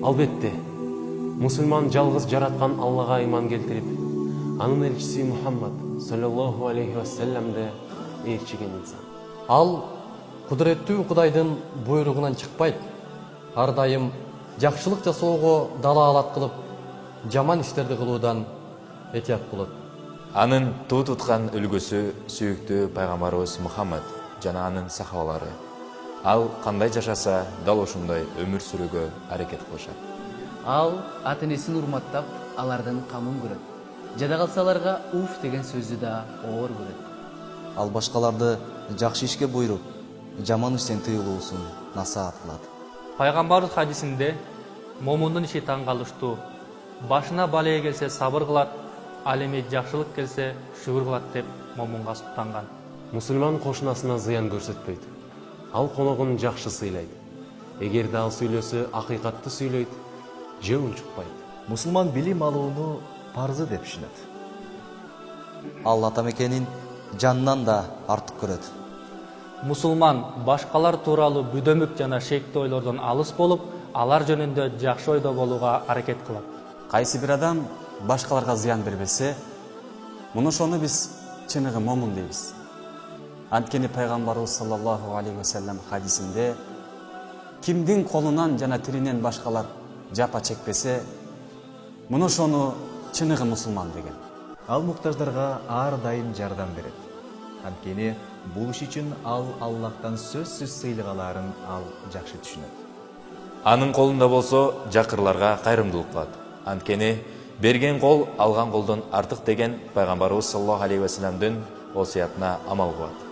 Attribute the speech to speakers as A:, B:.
A: Албетте, мусульман жалғыз жаратқан Аллаға иман келтіріп, анын элчиси Мухаммад саллаллаху алейхи вассаламды ээрчиген инсан.
B: Ал кудуреттүү Кудайдын буйругунан чыкпайт. Ар дайым жакшылык жасоого далаалат кылып, жаман иштерди кылуудан этият кылат.
C: Анын туу туткан үлгүсү сүйүктүү пайгамбарыбыз Мухаммад жана анын сахабалары. Ал кандай жашаса, дал ошондой өмүр сүрүүгө аракет кылышат.
D: Ал ата-энесин урматтап, алардын камын көрөт. Жада калсаларга уф деген сөздү да оор көрөт.
E: Ал башкаларды жакшы ишке буйруп, жаман иштен тыйылуусун насаат кылат.
F: Пайгамбарыбыз хадисинде момундун иши таң калыштуу, башына балия келсе сабыр кылат, ал эми жакшылык келсе шүгүр кылат деп момунга суктанган.
A: Мусульман кошунасына зыян көрсөтпөйт. Ал коногун жакшы сыйлайт. Эгерде ал сүйлөсө, акыйкатты сүйлөйт, же унчукпайт.
G: Мусулман билим алууну парзы деп түшүнөт.
E: Ал ата мекенин жанынан да артык көрөт.
F: Мусулман башкалар тууралуу бүдөмүк жана шектүү ойлордон алыс болуп, алар жөнүндө жакшы ойдо болууга аракет кылат.
H: Кайсы бир адам башкаларга зыян бербесе, муну ошону биз чыныгы момун дейбиз. Анткени пайгамбарыбыз саллаллаху алейхи вассалам хадисинде кимдин колунан жана тилинен башкалар жапа чекпесе, муну ошону чыныгы мусулман деген.
G: Ал муктаждарга ар дайым жардам берет. Анткени бул иш үчүн ал Аллахтан сөзсүз сыйлык аларын ал жакшы түшүнөт.
C: Анын колунда болсо жакырларга кайрымдуулук кылат. Анткени берген кол алган колдон артык деген пайгамбарыбыз саллаллаху алейхи вассаламдын осуятына амал кылат.